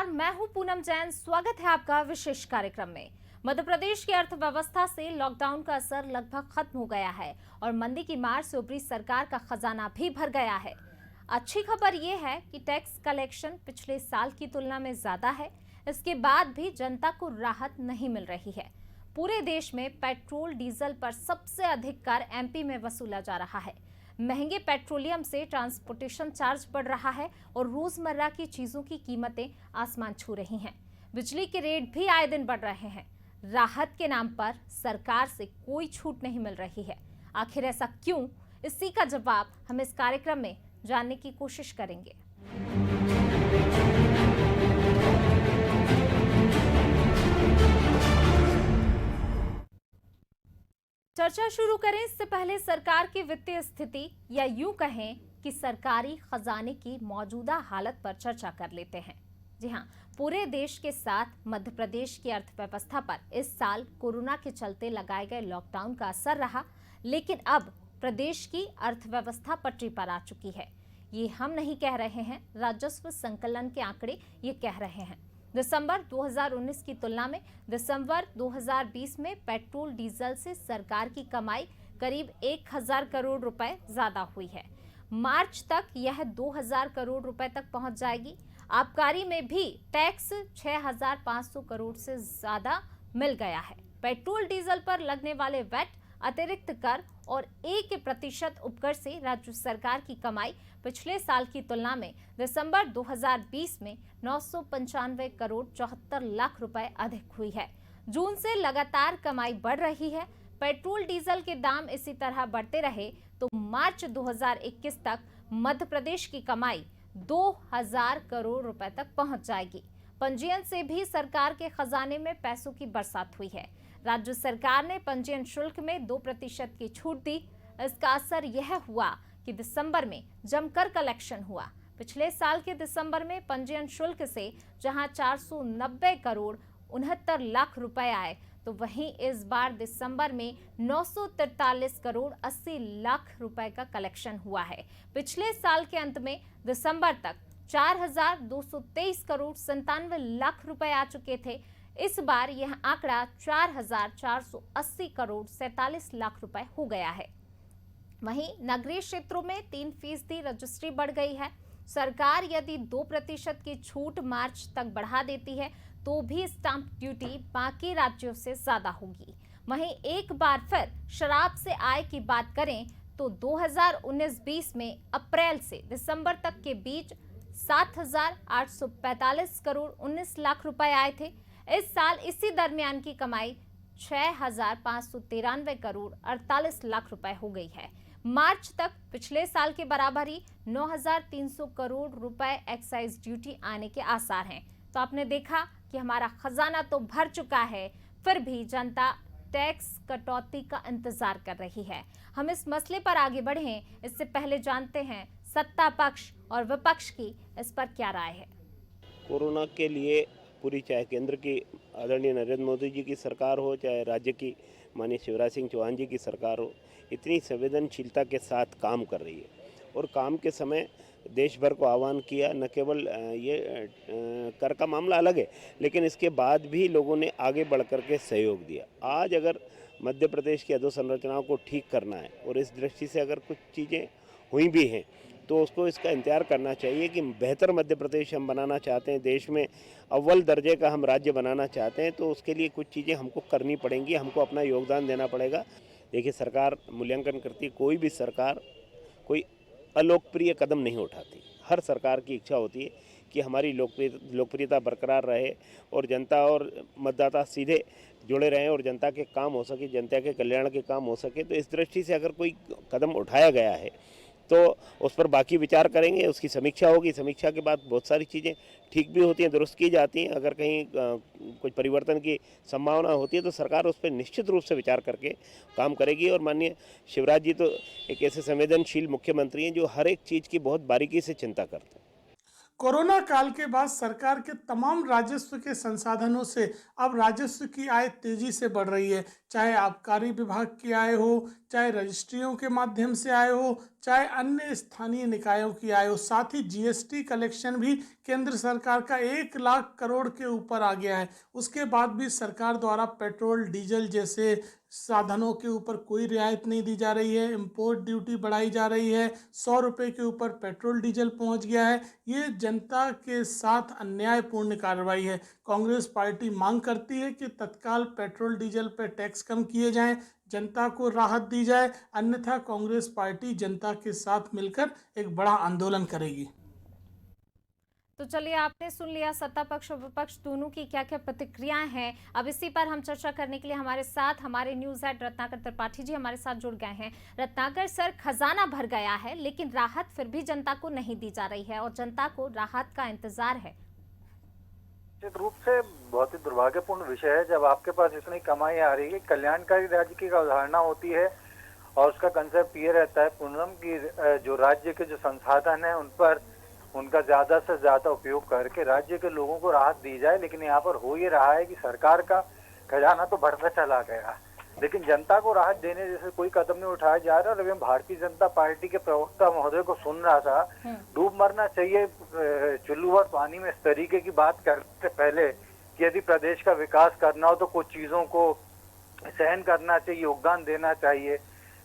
मैं हूं पूनम जैन। स्वागत है आपका विशेष कार्यक्रम में। मध्य प्रदेश की अर्थव्यवस्था से लॉकडाउन का असर लगभग खत्म हो गया है और मंदी की मार से उभरी सरकार का खजाना भी भर गया है। अच्छी खबर यह है कि टैक्स कलेक्शन पिछले साल की तुलना में ज्यादा है। इसके बाद भी जनता को राहत नहीं मिल रही है। पूरे देश में पेट्रोल डीजल पर सबसे अधिक कर एमपी में वसूला जा रहा है। महंगे पेट्रोलियम से ट्रांसपोर्टेशन चार्ज बढ़ रहा है और रोजमर्रा की चीजों की कीमतें आसमान छू रही हैं। बिजली के रेट भी आए दिन बढ़ रहे हैं। राहत के नाम पर सरकार से कोई छूट नहीं मिल रही है। आखिर ऐसा क्यों? इसी का जवाब हम इस कार्यक्रम में जानने की कोशिश करेंगे। चर्चा शुरू करें इससे पहले सरकार की वित्तीय स्थिति या यूं कहें कि सरकारी खजाने की मौजूदा हालत पर चर्चा कर लेते हैं। जी हां, पूरे देश के साथ मध्य प्रदेश की अर्थव्यवस्था पर इस साल कोरोना के चलते लगाए गए लॉकडाउन का असर रहा, लेकिन अब प्रदेश की अर्थव्यवस्था पटरी पर आ चुकी है। ये हम नहीं कह रहे हैं, राजस्व संकलन के आंकड़े ये कह रहे हैं। दिसंबर 2019 की तुलना में दिसंबर 2020 में पेट्रोल डीजल से सरकार की कमाई करीब 1000 करोड़ रुपए ज्यादा हुई है। मार्च तक यह 2000 करोड़ रुपए तक पहुंच जाएगी। आबकारी में भी टैक्स 6500 करोड़ से ज्यादा मिल गया है। पेट्रोल डीजल पर लगने वाले वैट, अतिरिक्त कर और 1% उपकर से राज्य सरकार की कमाई पिछले साल की तुलना में दिसंबर 2020 में 995 करोड़ 74 लाख रुपए अधिक हुई है। जून से लगातार कमाई बढ़ रही है। पेट्रोल डीजल के दाम इसी तरह बढ़ते रहे तो मार्च 2021 तक मध्य प्रदेश की कमाई 2000 करोड़ रुपए तक पहुंच जाएगी। पंजीयन से भी सरकार के खजाने में पैसों की बरसात हुई है। राज्य सरकार ने पंजीयन शुल्क में 2% की छूट दी। इसका असर यह हुआ कि दिसंबर में जमकर कलेक्शन हुआ। पिछले साल के दिसंबर में पंजीयन शुल्क से जहां 490 करोड़ 69 लाख रुपए आए, तो वहीं इस बार दिसंबर में 943 करोड़ 80 लाख रुपए का कलेक्शन हुआ है। पिछले साल के अंत में दिसंबर तक 4223 करोड़ 97 लाख रुपए आ चुके थे। इस बार यह आंकड़ा 4480 करोड़ 47 लाख रुपए हो गया है। वहीं नगरीय क्षेत्रों में 3% रजिस्ट्री बढ़ गई है। सरकार यदि 2% की छूट मार्च तक बढ़ा देती है तो भी स्टाम्प ड्यूटी बाकी राज्यों से ज्यादा होगी। वहीं एक बार फिर शराब से आय की बात करें तो 2019-20 में अप्रैल से दिसंबर तक के बीच 7845 करोड़ 19 लाख रुपए आए थे। इस साल इसी दरमियान की कमाई 6593 करोड़ 48 लाख रुपए हो गई है। मार्च तक पिछले साल के बराबर ही 9300 करोड़ रुपए एक्साइज ड्यूटी आने के आसार हैं। तो आपने देखा कि हमारा खजाना तो भर चुका है, फिर भी जनता टैक्स कटौती का इंतजार कर रही है। हम इस मसले पर आगे बढ़ें इससे पहले जानते हैं सत्ता पक्ष और विपक्ष की इस पर क्या राय है। कोरोना के लिए पूरी, चाहे केंद्र की आदरणीय नरेंद्र मोदी जी की सरकार हो, चाहे राज्य की माननीय शिवराज सिंह चौहान जी की सरकार हो, इतनी संवेदनशीलता के साथ काम कर रही है। और काम के समय देश भर को आह्वान किया। न केवल ये कर का मामला अलग है, लेकिन इसके बाद भी लोगों ने आगे बढ़ कर के सहयोग दिया। आज अगर मध्य प्रदेश की अधोसंरचनाओं को ठीक करना है और इस दृष्टि से अगर कुछ चीज़ें हुई भी हैं तो उसको इसका इंतजार करना चाहिए कि बेहतर मध्य प्रदेश हम बनाना चाहते हैं, देश में अव्वल दर्जे का हम राज्य बनाना चाहते हैं, तो उसके लिए कुछ चीज़ें हमको करनी पड़ेंगी, हमको अपना योगदान देना पड़ेगा। देखिए, सरकार मूल्यांकन करती, कोई भी सरकार कोई अलोकप्रिय कदम नहीं उठाती। हर सरकार की इच्छा होती है कि हमारी लोकप्रियता बरकरार रहे और जनता और मतदाता सीधे जुड़े रहें और जनता के काम हो सके, जनता के कल्याण के काम हो सके। तो इस दृष्टि से अगर कोई कदम उठाया गया है तो उस पर बाकी विचार करेंगे, उसकी समीक्षा होगी। समीक्षा के बाद बहुत सारी चीज़ें ठीक भी होती हैं, दुरुस्त की जाती हैं। अगर कहीं कुछ परिवर्तन की संभावना होती है तो सरकार उस पर निश्चित रूप से विचार करके काम करेगी। और माननीय शिवराज जी तो एक ऐसे संवेदनशील मुख्यमंत्री हैं जो हर एक चीज़ की बहुत बारीकी से चिंता करते हैं। कोरोना काल के बाद सरकार के तमाम राजस्व के संसाधनों से अब राजस्व की आय तेजी से बढ़ रही है। चाहे आबकारी विभाग की आय हो, चाहे रजिस्ट्रियों के माध्यम से आय हो, चाहे अन्य स्थानीय निकायों की आय हो। साथ ही जीएसटी कलेक्शन भी केंद्र सरकार का 1 लाख करोड़ के ऊपर आ गया है। उसके बाद भी सरकार द्वारा पेट्रोल डीजल जैसे साधनों के ऊपर कोई रियायत नहीं दी जा रही है। इंपोर्ट ड्यूटी बढ़ाई जा रही है। 100 रुपये के ऊपर पेट्रोल डीजल पहुंच गया है। ये जनता के साथ अन्यायपूर्ण कार्रवाई है। कांग्रेस पार्टी मांग करती है कि तत्काल पेट्रोल डीजल पर टैक्स कम किए जाएं, जनता को राहत दी जाए, अन्यथा कांग्रेस पार्टी जनता के साथ मिलकर एक बड़ा आंदोलन करेगी। तो चलिए, आपने सुन लिया सत्ता पक्ष और विपक्ष दोनों की क्या क्या प्रतिक्रियाएं हैं। अब इसी पर हम चर्चा करने के लिए हमारे साथ हमारे न्यूज हेड रत्नाकर त्रिपाठी जी हमारे साथ जुड़ गए हैं। रत्नाकर सर, खजाना भर गया है लेकिन राहत फिर भी जनता को नहीं दी जा रही है और जनता को राहत का इंतजार है। निश्चित रूप से बहुत ही दुर्भाग्यपूर्ण विषय है जब आपके पास इतनी कमाई आ रही है। कल्याणकारी राज्य की अवधारणा होती है और उसका कंसेप्ट ये रहता है पूनम की जो राज्य के जो संसाधन है उन पर उनका ज्यादा से ज्यादा उपयोग करके राज्य के लोगों को राहत दी जाए। लेकिन यहाँ पर हो ये रहा है कि सरकार का खजाना तो बढ़ता चला गया लेकिन जनता को राहत देने जैसे कोई कदम नहीं उठाया जा रहा। और अभी भारतीय जनता पार्टी के प्रवक्ता महोदय को सुन रहा था, डूब मरना चाहिए चुल्लू और पानी में इस तरीके की बात करने से पहले कि यदि प्रदेश का विकास करना हो तो कुछ चीजों को सहन करना चाहिए, योगदान देना चाहिए।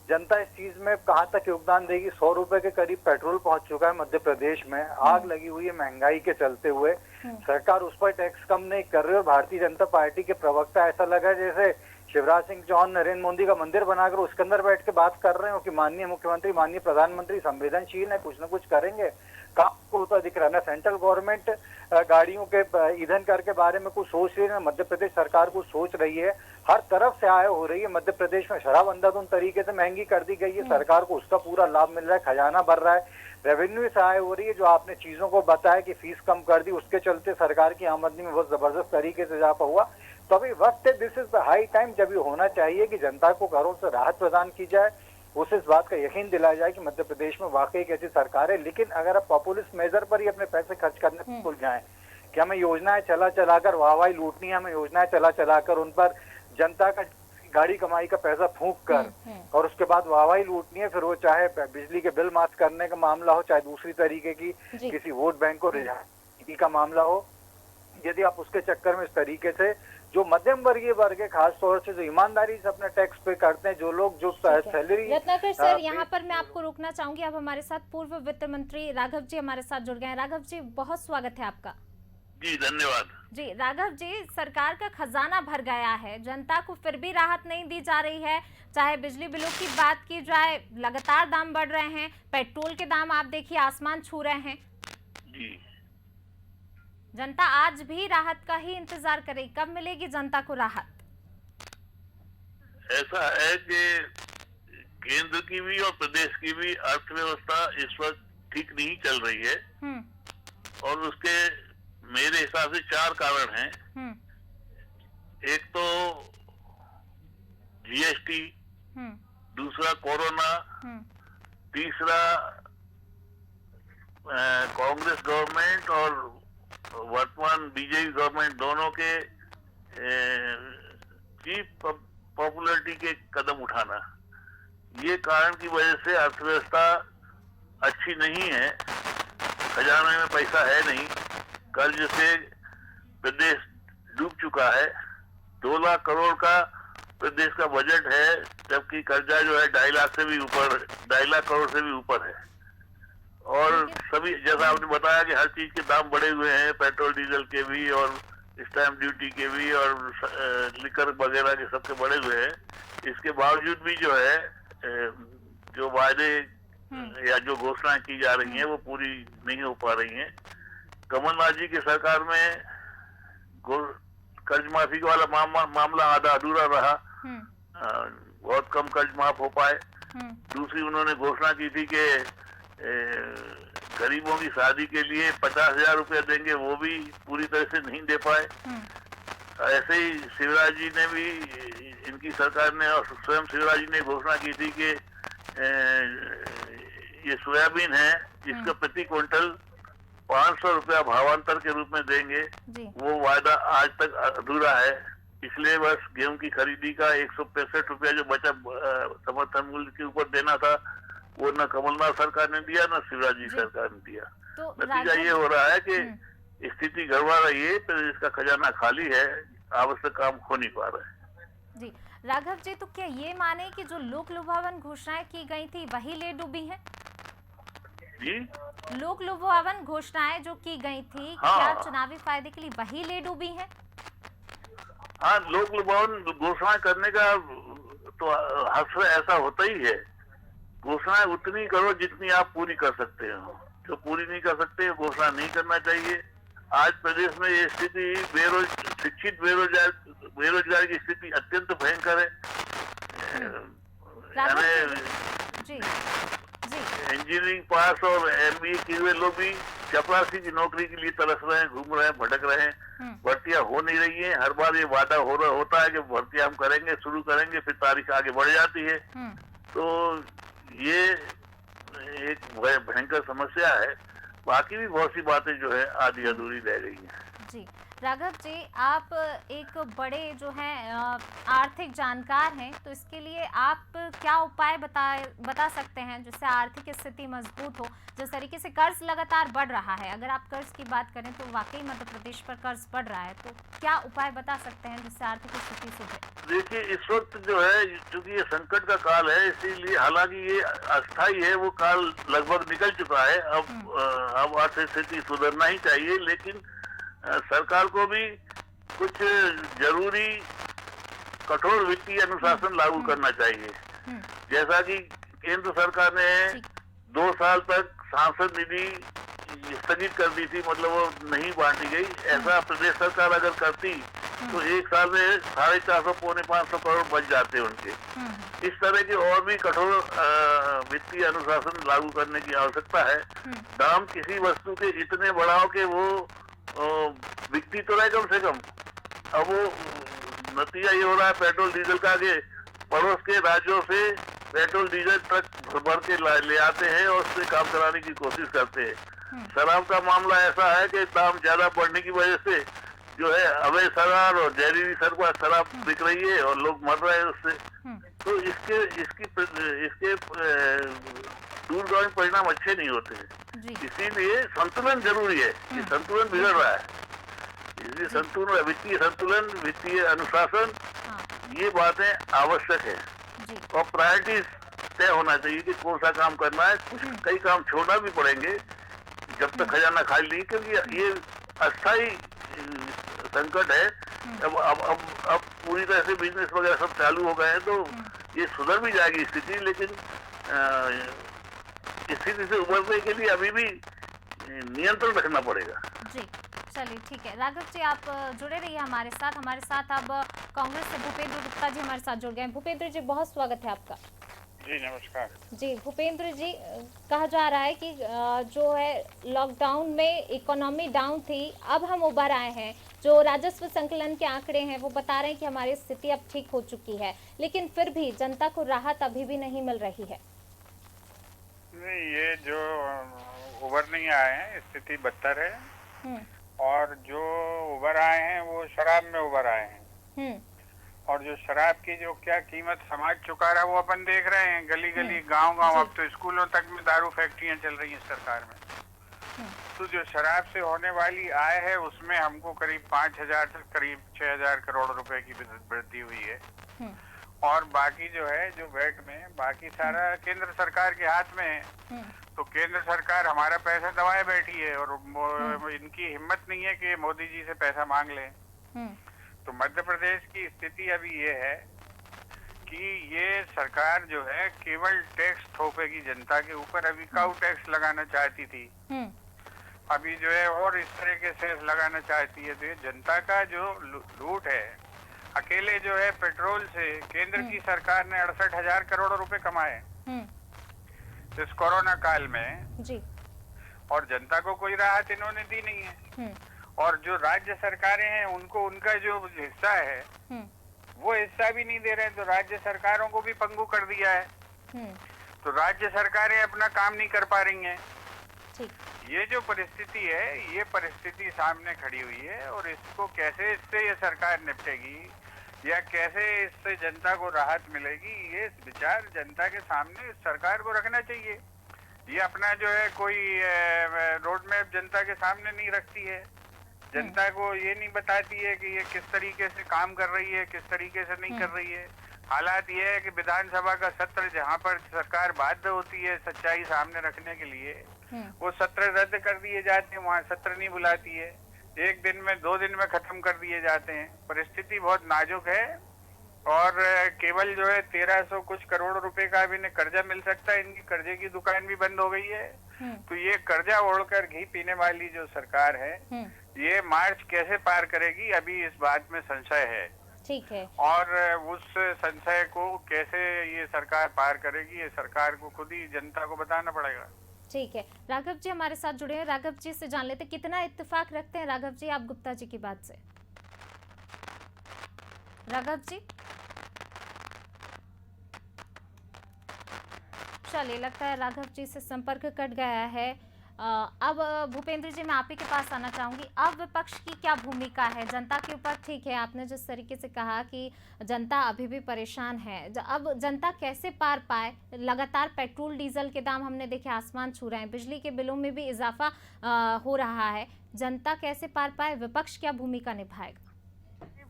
जनता इस चीज में कहां तक योगदान देगी? 100 रुपए के करीब पेट्रोल पहुंच चुका है मध्य प्रदेश में, आग लगी हुई है महंगाई के चलते हुए। सरकार उस पर टैक्स कम नहीं कर रही और भारतीय जनता पार्टी के प्रवक्ता ऐसा लगा जैसे शिवराज सिंह चौहान नरेंद्र मोदी का मंदिर बनाकर उसके अंदर बैठ के बात कर रहे हो कि माननीय मुख्यमंत्री, माननीय प्रधानमंत्री संवेदनशील है, कुछ न कुछ करेंगे। काम को होता दिख रहा है ना। सेंट्रल गवर्नमेंट गाड़ियों के ईंधन कर के बारे में कुछ सोच रही है ना मध्य प्रदेश सरकार कुछ सोच रही है। हर तरफ से आय हो रही है मध्य प्रदेश में। शराब अंधाधुंध तरीके से महंगी कर दी गई है, सरकार को उसका पूरा लाभ मिल रहा है, खजाना भर रहा है, रेवेन्यू से आय हो रही है। जो आपने चीजों को बताया कि फीस कम कर दी उसके चलते सरकार की आमदनी में बहुत जबरदस्त तरीके से इजाफा हुआ। तो अभी वक्त है, this is the high time जब ये होना चाहिए कि जनता को घरों से राहत प्रदान की जाए, उसे इस बात का यकीन दिलाया जाए कि मध्य प्रदेश में वाकई एक ऐसी सरकार है। लेकिन अगर आप पॉपुलिस्ट मेजर पर ही अपने पैसे खर्च करने भूल जाएं कि हमें योजनाएं चला चलाकर वाहवाही लूटनी है, हमें योजनाएं चला चलाकर उन पर जनता का गाड़ी कमाई का पैसा फूंक कर और उसके बाद वाहवाही लूटनी है, फिर वो चाहे बिजली के बिल माफ करने का मामला हो, चाहे दूसरी तरीके की किसी वोट बैंक को रिझाने का मामला हो। यदि आप उसके चक्कर में इस तरीके से जो मध्यम वर्गीय वर्ग है, खास तौर से जो ईमानदारी से अपने टैक्स पे करते हैं, जो लोग जो सैलरी। रत्नाकर सर, यहाँ पर मैं आपको रोकना चाहूंगी। अब हमारे साथ पूर्व वित्त मंत्री राघव जी हमारे साथ जुड़ गए हैं। राघव जी, बहुत स्वागत है आपका। जी धन्यवाद। जी राघव जी, सरकार का खजाना भर गया है, जनता को फिर भी राहत नहीं दी जा रही है। चाहे बिजली बिलों की बात की जाए, लगातार दाम बढ़ रहे हैं, पेट्रोल के दाम आप देखिए आसमान छू रहे हैं। जी, जनता आज भी राहत का ही इंतजार करे, कब मिलेगी जनता को राहत? ऐसा है कि केंद्र की भी और प्रदेश की भी अर्थव्यवस्था इस वक्त ठीक नहीं चल रही है और उसके मेरे हिसाब से 4 कारण हैं। एक तो जीएसटी, दूसरा कोरोना, तीसरा कांग्रेस गवर्नमेंट और वर्तमान बीजेपी गवर्नमेंट दोनों के चीफ पॉपुलरिटी के कदम उठाना। ये कारण की वजह से अर्थव्यवस्था अच्छी नहीं है, खजाने में पैसा है नहीं, कर्ज से प्रदेश डूब चुका है। 2 लाख करोड़ का प्रदेश का बजट है, जबकि कर्जा जो है 2.5 लाख से भी ऊपर, 2.5 लाख करोड़ से भी ऊपर है। और सभी, जैसा आपने बताया कि हर चीज के दाम बढ़े हुए हैं, पेट्रोल डीजल के भी और स्टैम्प ड्यूटी के भी और लिकर वगैरह के सबके बढ़े हुए हैं। इसके बावजूद भी जो है जो वायदे या जो घोषणाएं की जा रही हैं वो पूरी नहीं हो पा रही हैं। कमलनाथ जी की सरकार में कर्ज माफी वाला मामला आधा अधूरा रहा, बहुत कम कर्ज माफ हो पाए। दूसरी, उन्होंने घोषणा की थी कि गरीबों की शादी के लिए 50,000 रुपया देंगे, वो भी पूरी तरह से नहीं दे पाए। ऐसे ही शिवराज जी ने भी, इनकी सरकार ने और स्वयं शिवराज जी ने घोषणा की थी कि ये सोयाबीन है, इसका प्रति क्विंटल 500 रुपया भावांतर के रूप में देंगे, जी वो वादा आज तक अधूरा है। पिछले वर्ष गेहूं की खरीदी का 165 रुपया जो बचा समर्थन मूल्य के ऊपर देना था, वो न कमलनाथ सरकार ने दिया, न शिवराज जी सरकार ने दिया। तो नतीजा ये हो रहा है कि स्थिति गड़बड़ा रही है, तो इसका खजाना खाली है, आवश्यक काम हो नहीं पा रहा है। जी राघव जी, तो क्या ये माने कि जो लोक लुभावन घोषणाएं की गई थी वही ले डूबी है? जी लोक लुभावन घोषणाएं जो की गई थी, हाँ। क्या चुनावी फायदे के लिए वही ले डूबी है? हाँ, लोक लुभावन घोषणा करने का तो अक्सर ऐसा होता ही है। घोषणाएं उतनी करो जितनी आप पूरी कर सकते हो, जो पूरी नहीं कर सकते घोषणा नहीं करना चाहिए। आज प्रदेश में ये स्थिति शिक्षित बेरोजगार की स्थिति अत्यंत भयंकर है। जी जी इंजीनियरिंग पास और MBA किए हुए लोग भी चपरासी की नौकरी के लिए तरस रहे हैं, घूम रहे हैं, भटक रहे हैं। भर्तियां हो नहीं रही हैं। हर बार ये वादा होता है कि भर्तियां हम करेंगे, शुरू करेंगे, फिर तारीख आगे बढ़ जाती है। तो ये एक भयंकर समस्या है। बाकी भी बहुत सी बातें जो है आधी अधूरी रह गई हैं। जी राघव जी, आप एक बड़े जो हैं आर्थिक जानकार हैं, तो इसके लिए आप क्या उपाय बता सकते हैं जिससे आर्थिक स्थिति मजबूत हो? जिस तरीके से कर्ज लगातार बढ़ रहा है, अगर आप कर्ज की बात करें तो वाकई मध्य प्रदेश पर कर्ज बढ़ रहा है, तो क्या उपाय बता सकते हैं जिससे आर्थिक स्थिति सुधरे? देखिए, इस वक्त जो है क्योंकि ये संकट का काल है, इसीलिए हालांकि ये अस्थायी है, वो काल लगभग निकल चुका है। अब आर्थिक स्थिति सुधरना ही चाहिए, लेकिन सरकार को भी कुछ जरूरी कठोर वित्तीय अनुशासन लागू करना चाहिए। जैसा कि केंद्र सरकार ने 2 साल तक सांसद निधि स्थगित कर दी थी, मतलब वो नहीं बांटी गई। ऐसा प्रदेश सरकार अगर करती तो 1 साल में 450 पौने 500 करोड़ बच जाते उनके। इस तरह के और भी कठोर वित्तीय अनुशासन लागू करने की आवश्यकता है। दाम किसी वस्तु के इतने बढ़ाओ कि वो बिकती तो रहे कम से कम। अब वो नतीजा ये हो रहा है पेट्रोल डीजल का कि पड़ोस के राज्यों से पेट्रोल डीजल ट्रक भर के ले आते हैं और उससे काम कराने की कोशिश करते हैं। शराब का मामला ऐसा है कि दाम ज्यादा बढ़ने की वजह से जो है अवैध शराब और जहरीली शराब बिक रही है और लोग मर रहे हैं उससे। तो इसके दूरगामी परिणाम अच्छे नहीं होते हैं। इसीलिए संतुलन जरूरी है। ये संतुलन बिगड़ रहा है, इसलिए संतुलन, वित्तीय संतुलन, वित्तीय अनुशासन, ये बातें आवश्यक है। और प्रायोरिटीज तय होना चाहिए कि कौन सा काम करना है। कई काम छोड़ना भी पड़ेंगे जब तक खजाना खाली नहीं, क्योंकि ये अस्थायी संकट है। अब पूरी तरह से बिजनेस वगैरह सब चालू हो गए हैं, तो ये सुधर भी जाएगी स्थिति, लेकिन स्थिति से उबरने के लिए अभी भी नियंत्रण रखना पड़ेगा। जी चलिए ठीक है। राघव जी, आप जुड़े रहिए हमारे साथ। अब कांग्रेस से भूपेंद्र गुप्ता जी हमारे साथ जुड़ गए हैं। भूपेंद्र जी, बहुत स्वागत है आपका। जी नमस्कार। जी भूपेंद्र जी, कहा जा रहा है कि जो है लॉकडाउन में इकोनॉमी डाउन थी, अब हम उभर आए हैं। जो राजस्व संकलन के आंकड़े हैं वो बता रहे हैं कि हमारी स्थिति अब ठीक हो चुकी है, लेकिन फिर भी जनता को राहत अभी भी नहीं मिल रही है। नहीं, ये जो उभर नहीं आए हैं, स्थिति बदतर है। और जो उभर आए हैं वो शराब में उभर आए हैं। और जो शराब की जो क्या कीमत समाज चुका रहा है वो अपन देख रहे हैं। गली गली, गांव गांव, अब तो स्कूलों तक में दारू फैक्ट्रियां चल रही हैं सरकार में। तो जो शराब से होने वाली आय है उसमें हमको करीब 5,000 से करीब 6,000 करोड़ रुपए की वृद्धि हुई है। और बाकी जो है जो वैट में बाकी सारा केंद्र सरकार के हाथ में है। तो केंद्र सरकार हमारा पैसा दबाए बैठी है और इनकी हिम्मत नहीं है कि मोदी जी से पैसा मांग लें। तो मध्य प्रदेश की स्थिति अभी ये है कि ये सरकार जो है केवल टैक्स थोपेगी जनता के ऊपर। अभी काउ टैक्स लगाना चाहती थी, अभी जो है और इस तरह के सेस लगाना चाहती है। तो ये जनता का जो लूट है, अकेले जो है पेट्रोल से केंद्र की सरकार ने 68,000 करोड़ रुपए कमाए इस कोरोना काल में जी। और जनता को कोई राहत इन्होंने दी नहीं है। और जो राज्य सरकारें हैं उनको उनका जो हिस्सा है वो हिस्सा भी नहीं दे रहे हैं। तो राज्य सरकारों को भी पंगु कर दिया है। तो राज्य सरकारें अपना काम नहीं कर पा रही हैं। ये जो परिस्थिति है, ये परिस्थिति सामने खड़ी हुई है और इसको कैसे इससे ये सरकार निपटेगी या कैसे इससे जनता को राहत मिलेगी, ये विचार जनता के सामने सरकार को रखना चाहिए। ये अपना जो है कोई रोड मैप जनता के सामने नहीं रखती है, जनता को ये नहीं बताती है कि ये किस तरीके से काम कर रही है, किस तरीके से नहीं कर रही है। हालात ये है कि विधानसभा का सत्र जहाँ पर सरकार बाध्य होती है सच्चाई सामने रखने के लिए, वो सत्र रद्द कर दिए जाते हैं, वहाँ सत्र नहीं बुलाती है, 1 दिन में 2 दिन में खत्म कर दिए जाते हैं। परिस्थिति बहुत नाजुक है और केवल जो है 1300 कुछ करोड़ रुपए का भी इन्हें कर्जा मिल सकता है, इनकी कर्जे की दुकान भी बंद हो गई है। तो ये कर्जा ओढ़कर घी पीने वाली जो सरकार है, ये मार्च कैसे पार करेगी, अभी इस बात में संशय है। ठीक है। और उस संशय को कैसे ये सरकार पार करेगी, ये सरकार को खुद ही जनता को बताना पड़ेगा। ठीक है, राघव जी हमारे साथ जुड़े हैं। राघव जी से जान लेते कितना इत्तेफाक रखते हैं राघव जी आप गुप्ता जी की बात से। राघव जी चलिए, लगता है राघव जी से संपर्क कट गया है। अब भूपेंद्र जी मैं आप ही के पास आना चाहूंगी। अब विपक्ष की क्या भूमिका है जनता के ऊपर? ठीक है, आपने जिस तरीके से कहा कि जनता अभी भी परेशान है, अब जनता कैसे पार पाए? लगातार पेट्रोल डीजल के दाम हमने देखे आसमान छू रहे हैं, बिजली के बिलों में भी इजाफा हो रहा है, जनता कैसे पार पाए? विपक्ष क्या भूमिका निभाएगा?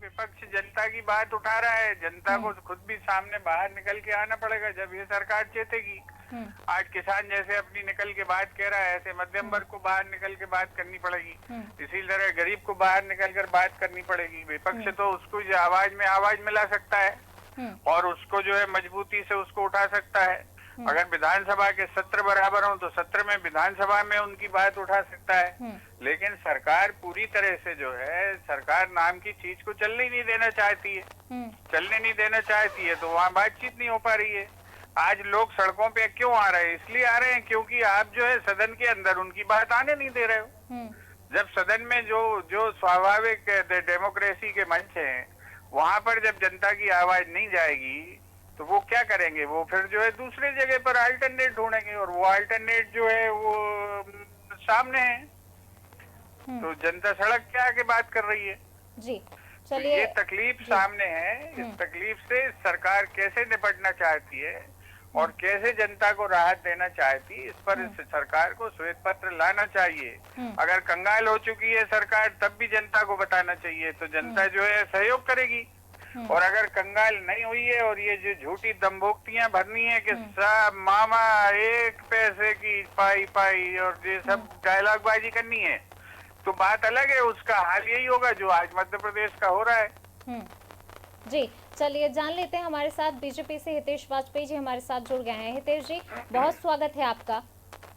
विपक्ष जनता की बात उठा रहा है, जनता को खुद भी सामने बाहर निकल के आना पड़ेगा जब ये सरकार चेतेगी। आज किसान जैसे अपनी निकल के बात कह रहा है, ऐसे मध्यम वर्ग को बाहर निकल के बात करनी पड़ेगी, इसी तरह गरीब को बाहर निकल कर बात करनी पड़ेगी। विपक्ष तो उसको जो आवाज में आवाज मिला सकता है और उसको जो है मजबूती से उसको उठा सकता है। अगर विधानसभा के सत्र बराबर हो तो सत्र में विधानसभा में उनकी बात उठा सकता है, लेकिन सरकार पूरी तरह से जो है सरकार नाम की चीज को चलने नहीं देना चाहती है, चलने नहीं देना चाहती है, तो वहाँ बातचीत नहीं हो पा रही है। आज लोग सड़कों पे क्यों आ रहे हैं? इसलिए आ रहे हैं क्योंकि आप जो है सदन के अंदर उनकी बात आने नहीं दे रहे हो। जब सदन में जो स्वाभाविक डेमोक्रेसी के मंच हैं, वहाँ पर जब जनता की आवाज नहीं जाएगी तो वो क्या करेंगे? वो फिर जो है दूसरे जगह पर अल्टरनेट ढूंढेंगे और वो अल्टरनेट जो है वो सामने है। तो जनता सड़क पे आके बात कर रही है जी। तो ये तकलीफ सामने है। इस तकलीफ से सरकार कैसे निपटना चाहती है और कैसे जनता को राहत देना चाहती है, इस पर इस सरकार को श्वेत पत्र लाना चाहिए। अगर कंगाल हो चुकी है सरकार तब भी जनता को बताना चाहिए, तो जनता जो है सहयोग करेगी। और अगर कंगाल नहीं हुई है और ये जो झूठी दंभोक्तियां भरनी है कि सब मामा 1 पैसे की पाई पाई और ये सब डायलॉग बाजी करनी है, तो बात अलग है, उसका हाल यही होगा जो आज मध्य प्रदेश का हो रहा है। जी चलिए जान लेते हैं, हमारे साथ बीजेपी से हितेश वाजपेयी जी हमारे साथ जुड़ गए हैं। हितेश जी बहुत स्वागत है आपका।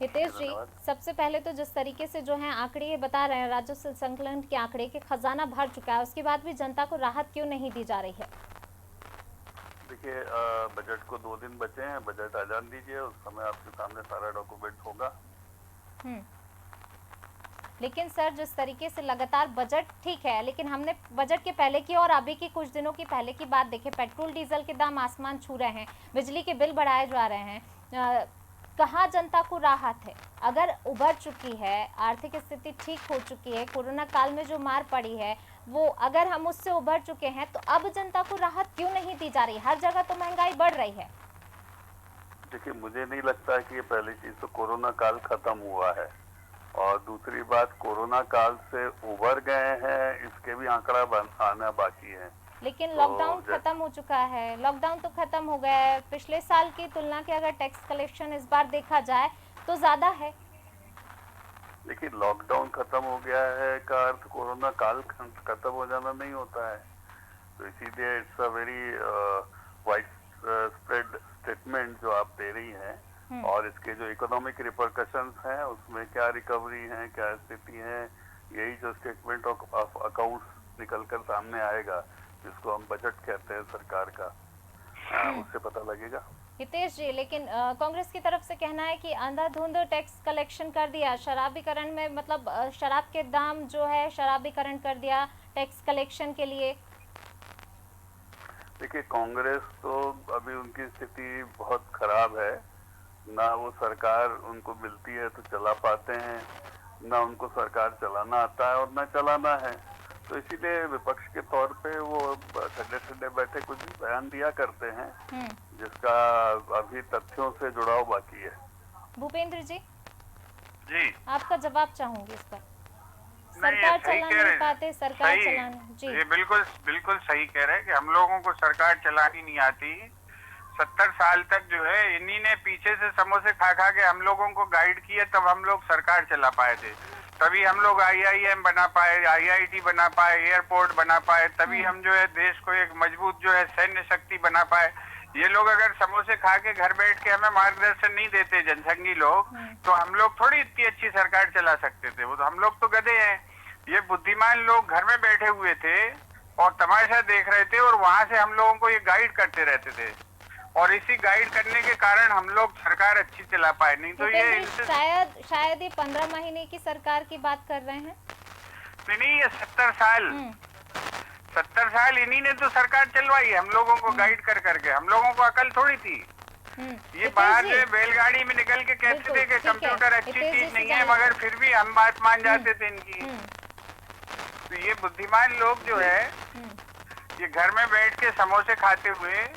हितेश जी सबसे पहले तो जिस तरीके से जो है आंकड़े ये बता रहे हैं, राजस्व संकलन के आंकड़े के खजाना भर चुका है, उसके बाद भी जनता को राहत क्यों नहीं दी जा रही है? देखिए, बजट को 2 दिन बचे हैं, बजट ऐलान दीजिए, उस समय आपके सामने सारा डॉक्यूमेंट होगा। लेकिन सर जिस तरीके से लगातार बजट ठीक है, लेकिन हमने बजट के पहले की और अभी की कुछ दिनों की पहले की बात देखें, पेट्रोल डीजल के दाम आसमान छू रहे हैं, बिजली के बिल बढ़ाए जा रहे हैं, कहाँ जनता को राहत है? अगर उभर चुकी है, आर्थिक स्थिति ठीक हो चुकी है, कोरोना काल में जो मार पड़ी है वो अगर हम उससे उभर चुके हैं, तो अब जनता को राहत क्यों नहीं दी जा रही? हर जगह तो महंगाई बढ़ रही है। देखिए, मुझे नहीं लगता कि ये पहली चीज तो कोरोना काल खत्म हुआ है, और दूसरी बात कोरोना काल से उभर गए हैं इसके भी आंकड़ा आना बाकी है। लेकिन लॉकडाउन खत्म हो चुका है, लॉकडाउन तो खत्म हो गया है, पिछले साल की तुलना के अगर टैक्स कलेक्शन इस बार देखा जाए तो ज्यादा है। देखिए, लॉकडाउन खत्म हो गया है का अर्थ कोरोना काल खत्म हो जाना नहीं होता है, तो इसीलिए it's a very wide spread statement जो आप दे रही हैं, और इसके जो इकोनॉमिक रिपरकशंस हैं उसमें क्या रिकवरी है, क्या स्थिति है, यही जो स्टेटमेंट ऑफ अकाउंट्स निकलकर सामने आएगा, जिसको हम बजट कहते हैं सरकार का, उससे पता लगेगा। हितेश जी, लेकिन कांग्रेस की तरफ से कहना है कि अंधाधुंध टैक्स कलेक्शन कर दिया, शराबीकरण में मतलब शराब के दाम जो है शराबीकरण कर दिया टैक्स कलेक्शन के लिए। देखिए, कांग्रेस तो अभी उनकी स्थिति बहुत खराब है, ना वो सरकार उनको मिलती है तो चला पाते हैं, ना उनको सरकार चलाना आता है और ना चलाना है। तो इसीलिए विपक्ष के तौर पे वो ठंडे ठंडे बैठे कुछ भी बयान दिया करते हैं जिसका अभी तथ्यों से जुड़ाव बाकी है। भूपेंद्र जी जी आपका जवाब चाहूंगी इस पर। नहीं, सरकार ये सही चला कह नहीं रहे हैं। पाते, सरकार सही, चलाने जी ये बिल्कुल बिल्कुल सही कह रहे हैं कि हम लोगों को सरकार चलानी नहीं आती। 70 साल तक जो है इन्हीं ने पीछे से समोसे खा खा के हम लोगों को गाइड किया, तब हम लोग सरकार चला पाए थे। तभी हम लोग IIM बना पाए, IIT बना पाए, एयरपोर्ट बना पाए, तभी हम जो है देश को एक मजबूत जो है सैन्य शक्ति बना पाए। ये लोग अगर समोसे खा के घर बैठ के हमें मार्गदर्शन नहीं देते, जनसंघी लोग, तो हम लोग थोड़ी इतनी अच्छी सरकार चला सकते थे। वो तो हम लोग तो गधे हैं। ये बुद्धिमान लोग घर में बैठे हुए थे और तमाशा देख रहे थे और वहां से हम लोगों को ये गाइड करते रहते थे, और इसी गाइड करने के कारण हम लोग सरकार अच्छी चला पाए। नहीं तो ये भूपेंद्र जी, शायद ये 15 महीने की सरकार की बात कर रहे हैं। नहीं, ये 70 साल इन्हीं ने तो सरकार चलवाई है हम लोगों को गाइड कर करके। हम लोगों को अकल थोड़ी थी। ये बाहर जो बैलगाड़ी में निकल के कहते बिल्कुल, थे कि ठीक है। कंप्यूटर अच्छी हितेश जी चीज से नहीं है, जानिए। मगर फिर भी हम बात मान जाते थे इनकी। तो ये बुद्धिमान लोग जो है ये घर में बैठ के समोसे खाते हुए,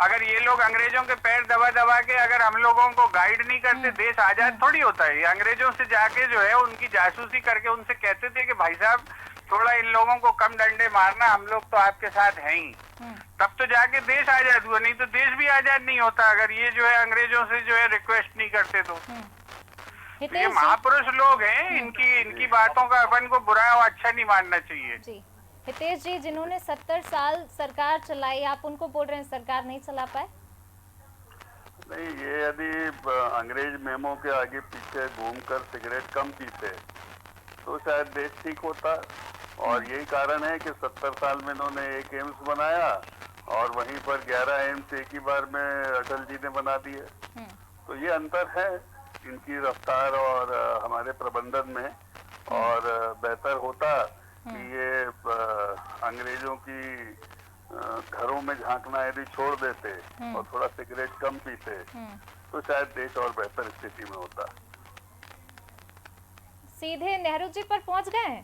अगर ये लोग अंग्रेजों के पैर दबा दबा के अगर हम लोगों को गाइड नहीं करते, देश आजाद थोड़ी होता है। ये अंग्रेजों से जाके जो है उनकी जासूसी करके उनसे कहते थे कि भाई साहब थोड़ा इन लोगों को कम डंडे मारना, हम लोग तो आपके साथ हैं ही। तब तो जाके देश आजाद हुआ, नहीं तो देश भी आजाद नहीं होता अगर ये जो है अंग्रेजों से जो है रिक्वेस्ट नहीं करते तो। ये हितेश जी महापुरुष लोग हैं, इनकी बातों का अपन को बुरा और अच्छा नहीं मानना चाहिए। जी, हितेश जी जिन्होंने 70 साल सरकार चलाई, आप उनको बोल रहे हैं सरकार नहीं चला पाए? नहीं, ये यदि अंग्रेज मेमो के आगे पीछे घूमकर सिगरेट कम पीते तो शायद देश ठीक होता। और यही कारण है कि 70 साल में इन्होंने एक एम्स बनाया और वहीं पर 11 एम्स एक ही बार में अटल जी ने बना दिए। तो ये अंतर है इनकी रफ्तार और हमारे प्रबंधन में। और बेहतर होता कि ये अंग्रेजों की घरों में झांकना यदि छोड़ देते और थोड़ा सिगरेट कम पीते तो शायद देश और बेहतर स्थिति में होता। सीधे नेहरू जी पर पहुंच गए हैं,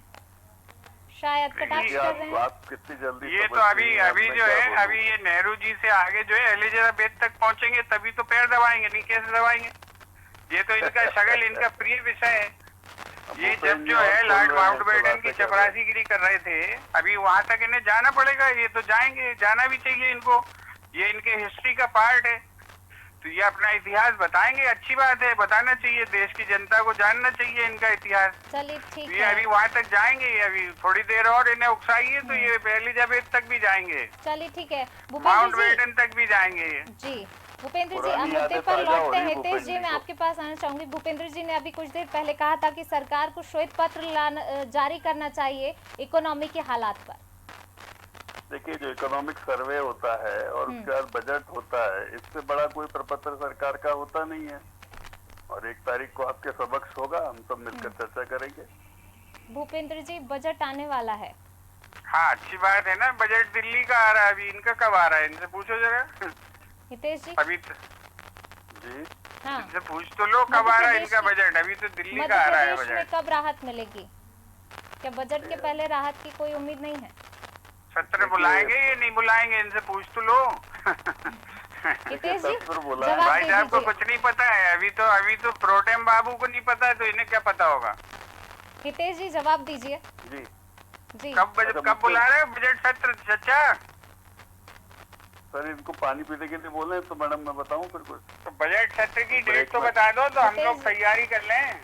शायद कटाक्ष कर रहे हैं। आप कितनी जल्दी ये तो अभी जो है अभी ये नेहरू जी से आगे जो है एलिजाबेथ तक पहुंचेंगे तभी तो पैर दबाएंगे, नहीं कैसे दबाएंगे। ये तो इनका शगल इनका प्रिय विषय है। ये जब जो है लॉर्ड माउंटबेटन की चपरासीगिरी कर रहे थे, अभी वहां तक इन्हें जाना पड़ेगा। ये तो जाएंगे, जाना भी चाहिए इनको, ये इनके हिस्ट्री का पार्ट है। तो ये अपना इतिहास बताएंगे, अच्छी बात है, बताना चाहिए, देश की जनता को जानना चाहिए इनका इतिहास। चलिए ठीक ये है, अभी वहां तक जाएंगे, ये अभी थोड़ी देर और इन्हें उकसाइए तो ये एलिजाबेथ तक भी जाएंगे, चलिए ठीक है। भूपेंद्र माउंटबेटन तक भी जाएंगे ये। जी भूपेंद्र जी, पुरानी मुद्दे यादें पर ताजा हो लौटते रही हैं। हैं हितेश जी, भूपेंद्र मैं को। आपके पास आना चाहूंगी। भूपेंद्र जी ने अभी कुछ देर पहले कहा था कि सरकार को श्वेत पत्र जारी करना चाहिए इकोनॉमी के हालात पर। देखिए, जो इकोनॉमिक सर्वे होता है और उसके बाद बजट होता है, इससे बड़ा कोई प्रपत्र सरकार का होता नहीं है। और 1 तारीख को आपके समक्ष होगा, हम सब मिलकर चर्चा करेंगे। भूपेंद्र जी, बजट आने वाला है। हाँ, अच्छी बात है ना। बजट दिल्ली का आ रहा है, अभी इनका कब आ रहा है, इनसे पूछो जरा। हितेश जी, अभी जी, हाँ, इनसे पूछ तो लो कब आ रहा है इनका बजट। अभी तो दिल्ली का आ रहा है मध्य प्रदेश में बजट। कब राहत मिलेगी? क्या बजट के पहले राहत की कोई उम्मीद नहीं है? सत्र बुलाएंगे ये नहीं बुलाएंगे, इनसे पूछ तो लो। हितेश जी, सत्र बुलाएं। जवाब भाई दे साहब को दीजिए। कुछ नहीं पता है। अभी तो प्रोटेम बाबू को नहीं पता है, तो इन्हें क्या पता होगा। हितेश जी, जवाब दीजिए। जी, जी, कब बुला रहे हो बजट सत्र चर्चा? सर इनको पानी पीने के लिए बोले तो मैडम मैं बताऊं फिर कुछ। तो बजट सत्र की डेट ब्रेक तो में। बता दो तो हम हितेश लोग जी। तैयारी कर लें। मैं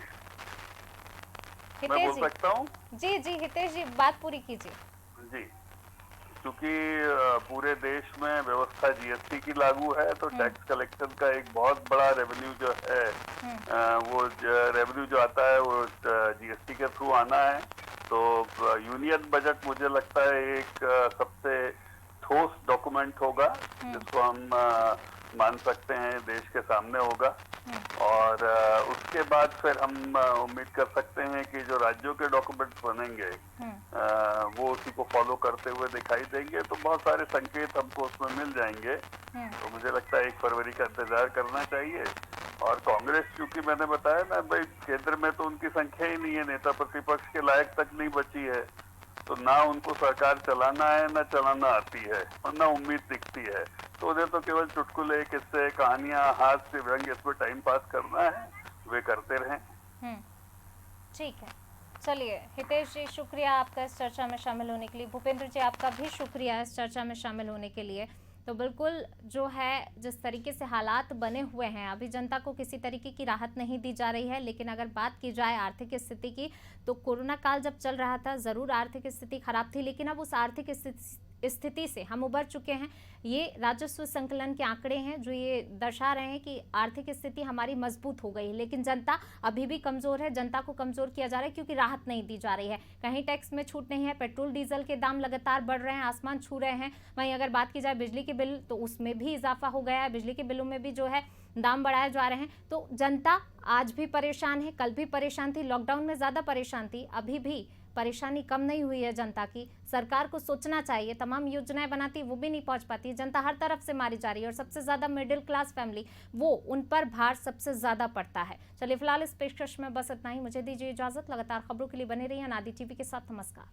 हितेश बोल जी, सकता हूँ? जी जी, हितेश जी बात पूरी कीजिए। जी, क्योंकि पूरे देश में व्यवस्था जीएसटी की लागू है, तो टैक्स कलेक्शन का एक बहुत बड़ा रेवेन्यू जो है वो रेवेन्यू जो आता है वो जीएसटी के थ्रू आना है। तो यूनियन बजट मुझे लगता है एक सबसे ठोस डॉक्यूमेंट होगा जिसको हम मान सकते हैं देश के सामने होगा। और उसके बाद फिर हम उम्मीद कर सकते हैं कि जो राज्यों के डॉक्यूमेंट्स बनेंगे वो उसी को फॉलो करते हुए दिखाई देंगे। तो बहुत सारे संकेत हमको उसमें मिल जाएंगे। तो मुझे लगता है 1 फरवरी का इंतजार करना चाहिए और कांग्रेस, क्योंकि मैंने बताया ना भाई, केंद्र में तो उनकी संख्या ही नहीं है, नेता प्रतिपक्ष के लायक तक नहीं बची है, तो ना उनको सरकार चलाना है ना चलाना आती है और ना उम्मीद दिखती है। तो उन्हें तो केवल चुटकुले, किस्से, कहानियां, हास्य व्यंग्य, इस पर टाइम पास करना है, वे करते रहें। ठीक है, चलिए हितेश जी, शुक्रिया आपका इस चर्चा में शामिल होने के लिए। भूपेंद्र जी, आपका भी शुक्रिया इस चर्चा में शामिल होने के लिए। तो बिल्कुल जो है, जिस तरीके से हालात बने हुए हैं, अभी जनता को किसी तरीके की राहत नहीं दी जा रही है। लेकिन अगर बात की जाए आर्थिक स्थिति की, तो कोरोना काल जब चल रहा था ज़रूर आर्थिक स्थिति खराब थी, लेकिन अब उस आर्थिक स्थिति से हम उबर चुके हैं। ये राजस्व संकलन के आंकड़े हैं जो ये दर्शा रहे हैं कि आर्थिक स्थिति हमारी मजबूत हो गई, लेकिन जनता अभी भी कमज़ोर है। जनता को कमज़ोर किया जा रहा है क्योंकि राहत नहीं दी जा रही है। कहीं टैक्स में छूट नहीं है, पेट्रोल डीजल के दाम लगातार बढ़ रहे हैं, आसमान छू रहे हैं। वहीं अगर बात की जाए बिजली के बिल, तो उसमें भी इजाफा हो गया है, बिजली के बिलों में भी जो है दाम बढ़ाए जा रहे हैं। तो जनता आज भी परेशान है, कल भी परेशान थी, लॉकडाउन में ज़्यादा परेशान थी, अभी भी परेशानी कम नहीं हुई है जनता की। सरकार को सोचना चाहिए, तमाम योजनाएं बनाती वो भी नहीं पहुंच पाती, जनता हर तरफ से मारी जा रही है और सबसे ज़्यादा मिडिल क्लास फैमिली, वो उन पर भार सबसे ज़्यादा पड़ता है। चलिए फिलहाल इस पेशकश में बस इतना ही, मुझे दीजिए इजाज़त। लगातार खबरों के लिए बने रहिए अनादि टीवी के साथ। नमस्कार।